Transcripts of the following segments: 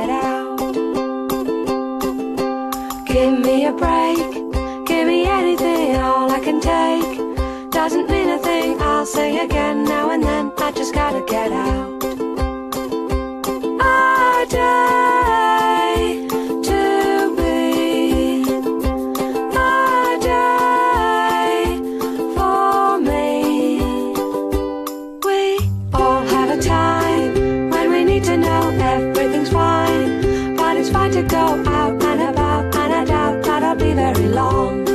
get out. Give me a break, give me anything, all I can take. Doesn't mean a thing, I'll say again now and then, I just gotta get out. A day to be, a day for me. We all have a time when we need to know everything's fine, but it's fine to go out and about, and I doubt that I'll be very long.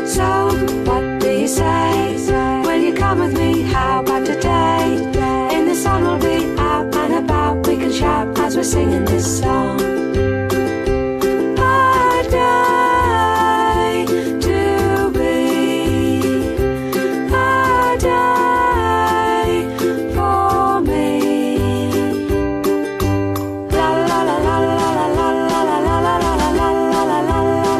So what do you say? Will you come with me? How about today? In the sun we'll be out and about, we can shout as we're singing this song. A day to be, a day for me. La la la la la la la la la la la la la la la la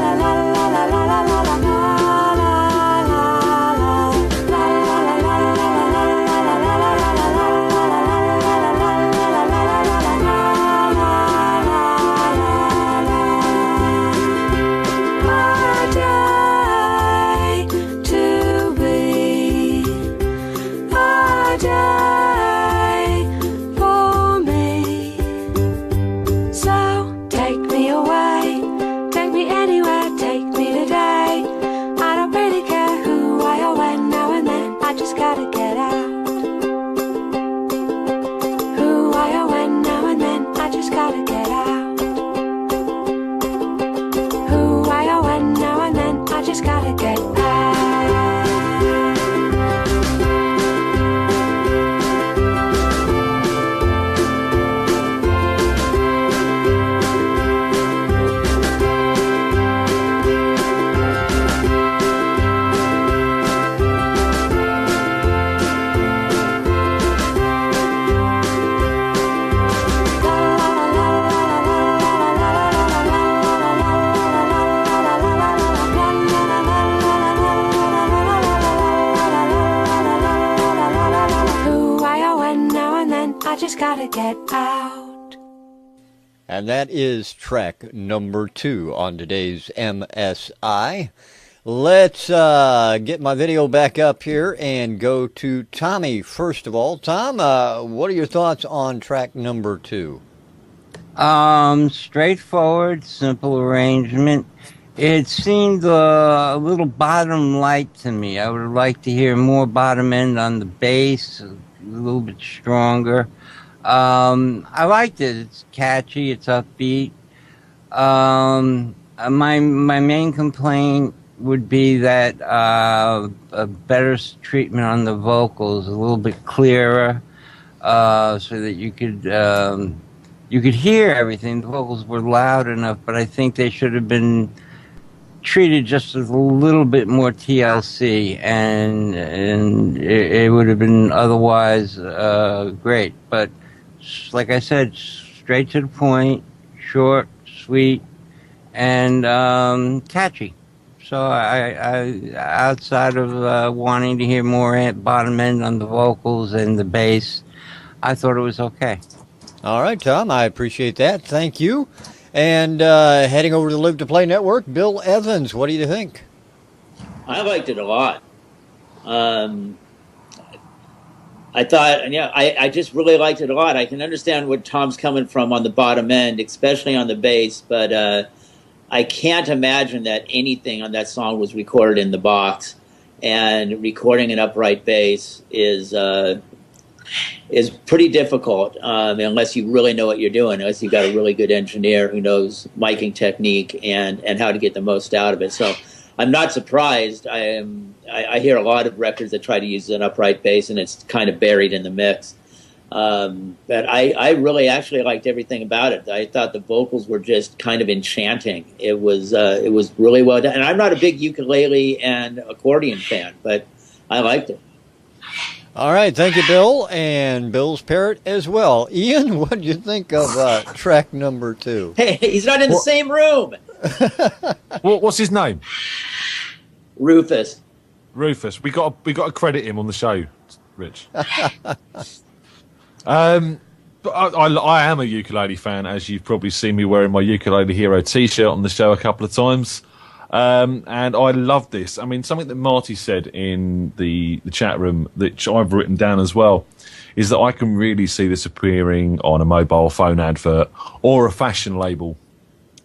gotta get out. And that is track number 2 on today's MSI. Let's get my video back up here and go to Tommy first of all. Tom, what are your thoughts on track number 2? Straightforward, simple arrangement. It seemed a little bottom light to me. I would have liked to hear more bottom end on the bass, a little bit stronger. I liked it. It's catchy. It's upbeat. My main complaint would be that a better treatment on the vocals, a little bit clearer, so that you could hear everything. The vocals were loud enough, but I think they should have been treated just as a little bit more TLC, and it would have been otherwise great. But like I said, straight to the point, short, sweet, and catchy. So I outside of wanting to hear more bottom end on the vocals and the bass, I thought it was okay. All right, Tom, I appreciate that. Thank you. And heading over to the Live2Play Network, Bill Evans, what do you think? I liked it a lot. I thought, yeah, I just really liked it a lot. I can understand where Tom's coming from on the bottom end, especially on the bass, but I can't imagine that anything on that song was recorded in the box. And recording an upright bass is pretty difficult unless you really know what you're doing, unless you've got a really good engineer who knows miking technique and how to get the most out of it. So I'm not surprised. I hear a lot of records that try to use an upright bass, and it's kind of buried in the mix. But I really actually liked everything about it. I thought the vocals were just kind of enchanting. It was really well done. And I'm not a big ukulele and accordion fan, but I liked it. All right, thank you, Bill, and Bill's parrot as well. Ian, what do you think of track number 2? Hey, he's not in the same room. What's his name? Rufus. Rufus. We got to credit him on the show, Rich. But I am a ukulele fan, as you've probably seen me wearing my Ukulele Hero T-shirt on the show a couple of times. And I love this. I mean, something that Marty said in the chat room, which I've written down as well, is that I can really see this appearing on a mobile phone advert or a fashion label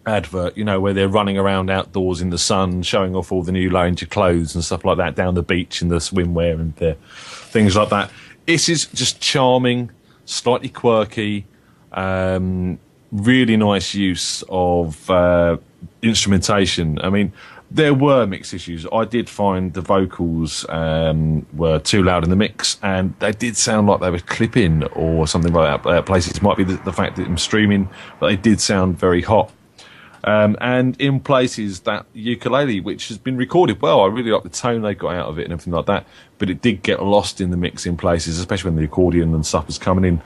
advert, you know, where they're running around outdoors in the sun, showing off all the new range of clothes and stuff like that down the beach in the swimwear and things like that. This is just charming, slightly quirky, really nice use of instrumentation. I mean, there were mix issues. I did find the vocals were too loud in the mix, and they did sound like they were clipping or something like that. Places might be the fact that I'm streaming, but they did sound very hot. And in places, that ukulele, which has been recorded well, I really like the tone they got out of it and everything like that, but it did get lost in the mix in places, especially when the accordion and stuff was coming in.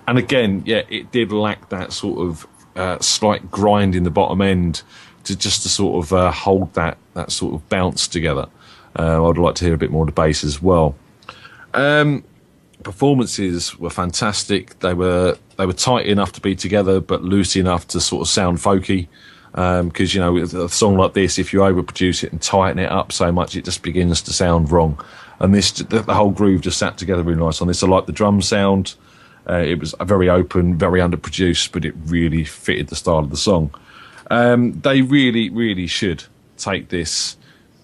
And again, yeah, it did lack that sort of slight grind in the bottom end to sort of hold that sort of bounce together. I'd like to hear a bit more of the bass as well. Performances were fantastic. They were tight enough to be together, but loose enough to sort of sound folky. Because, you know, with a song like this, if you overproduce it and tighten it up so much, it just begins to sound wrong. And the whole groove just sat together really nice on this. I like the drum sound. It was very open, very underproduced, but it really fitted the style of the song. They really, really should take this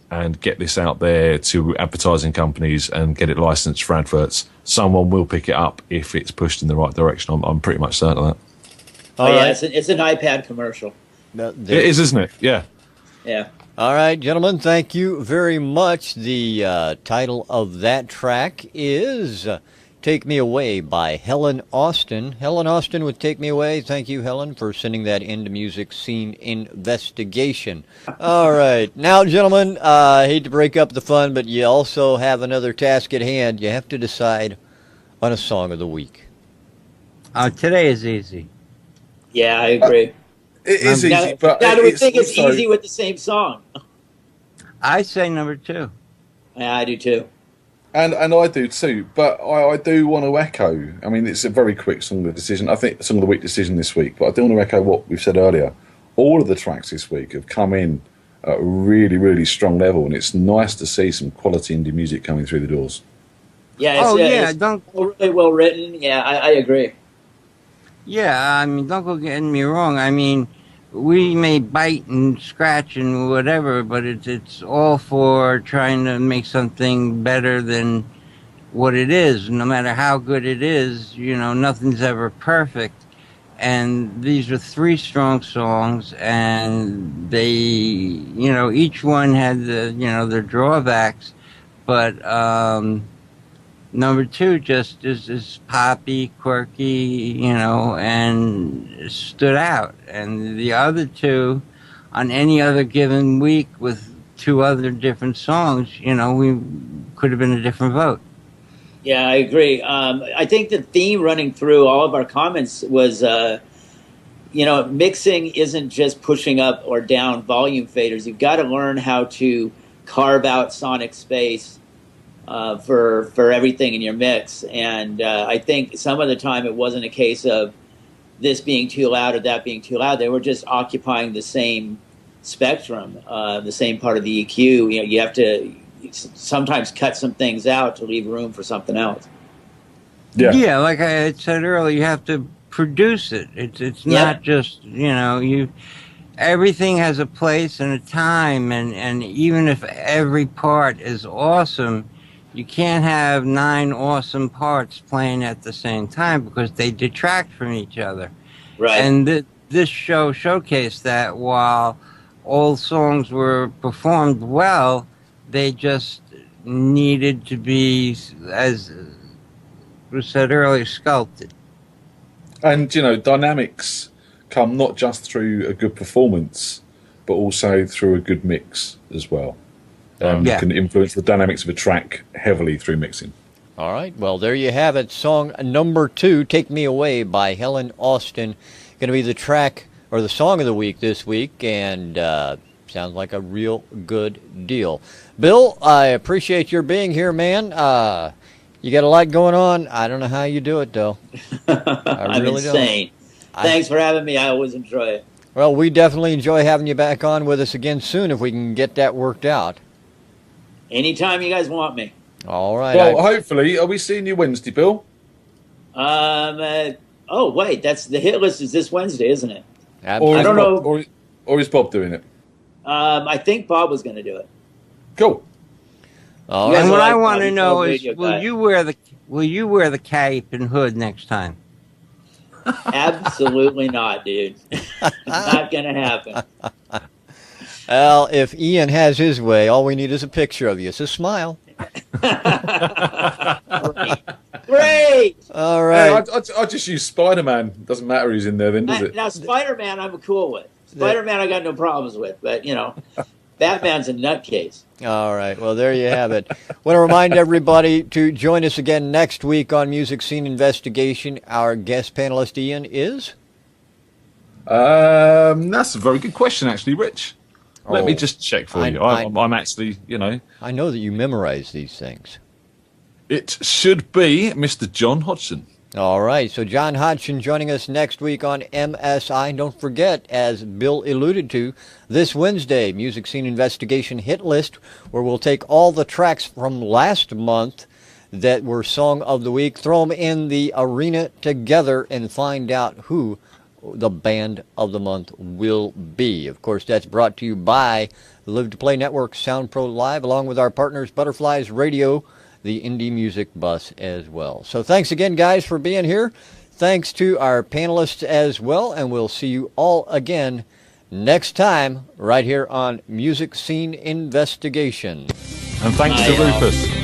and get this out there to advertising companies and get it licensed for adverts. Someone will pick it up if it's pushed in the right direction. I'm pretty much certain of that. Oh, yeah, it's an iPad commercial. It is, isn't it? Yeah. Yeah. All right, gentlemen, thank you very much. The title of that track is Take Me Away by Helen Austin. Helen Austin with Take Me Away. Thank you, Helen, for sending that into Music Scene Investigation. All right. Now, gentlemen, I hate to break up the fun, but you also have another task at hand. You have to decide on a song of the week. Today is easy. Yeah, I agree. It is easy, but I would think it's also easy with the same song. I say number 2. Yeah, I do too. And I do too, but I do want to echo. I mean, it's a very quick song of the decision. I think song of the week decision this week, but I do want to echo what we've said earlier. All of the tracks this week have come in at a really, really strong level, and it's nice to see some quality indie music coming through the doors. Yeah, it's really well written. Yeah, I agree. Yeah, I mean, don't go getting me wrong. I mean, we may bite and scratch and whatever, but it's all for trying to make something better than what it is. No matter how good it is, you know, nothing's ever perfect. And these are 3 strong songs, and they, you know, each one had their drawbacks, but number 2 just is poppy, quirky, you know, and stood out. And the other 2, on any other given week with 2 other different songs, you know, we could have been a different vote. Yeah, I agree. I think the theme running through all of our comments was, you know, mixing isn't just pushing up or down volume faders. You've got to learn how to carve out sonic space for everything in your mix. And I think some of the time it wasn't a case of this being too loud or that being too loud. They were just occupying the same spectrum, the same part of the EQ. You know, you have to sometimes cut some things out to leave room for something else. Yeah, like I had said earlier, you have to produce it. It's not just, you know, everything has a place and a time, and even if every part is awesome, you can't have 9 awesome parts playing at the same time because they detract from each other. Right. And this show showcased that while all songs were performed well, they just needed to be, as was said earlier, sculpted. And, you know, dynamics come not just through a good performance, but also through a good mix as well. You can influence the dynamics of a track heavily through mixing. All right. Well, there you have it. Song number 2, Take Me Away by Helen Austin. Going to be the track or the song of the week this week, and sounds like a real good deal. Bill, I appreciate your being here, man. You got a lot going on. I don't know how you do it, though. I'm really insane. Thanks for having me. I always enjoy it. Well, we definitely enjoy having you back on with us again soon if we can get that worked out. Anytime you guys want me. All right. Well, hopefully, are we seeing you Wednesday, Bill? Oh, wait, that's the hit list is this Wednesday, isn't it? Or I is don't Bob, know. Or is Bob doing it? I think Bob was going to do it. Cool. All You right. guys And are what like I want to Bobby know Bob is, radio will guy. you wear the cape and hood next time? Absolutely not, dude. Not going to happen. Well, if Ian has his way, all we need is a picture of you. So smile. Great. All right. Hey, I just use Spider-Man. Doesn't matter who's in there then, does it? Now, Spider-Man, I'm cool with. Spider-Man, I got no problems with. But, Batman's a nutcase. All right. Well, there you have it. Want to remind everybody to join us again next week on Music Scene Investigation. Our guest panelist, Ian, is? That's a very good question, actually, Rich. Let me Oh, just check for you. I'm I'm actually, I know that you memorize these things. it should be Mr. John Hodgson. All right. So John Hodgson joining us next week on MSI. Don't forget, as Bill alluded to, this Wednesday, Music Scene Investigation Hit List, where we'll take all the tracks from last month that were Song of the Week, throw them in the arena together, and find out who the Band of the Month will be. Of course, that's brought to you by the Live2Play Network, Sound Pro Live, along with our partners, Butterflies Radio, the Indie Music Bus as well. So thanks again, guys, for being here. Thanks to our panelists as well, and we'll see you all again next time right here on Music Scene Investigation. And thanks to Rufus.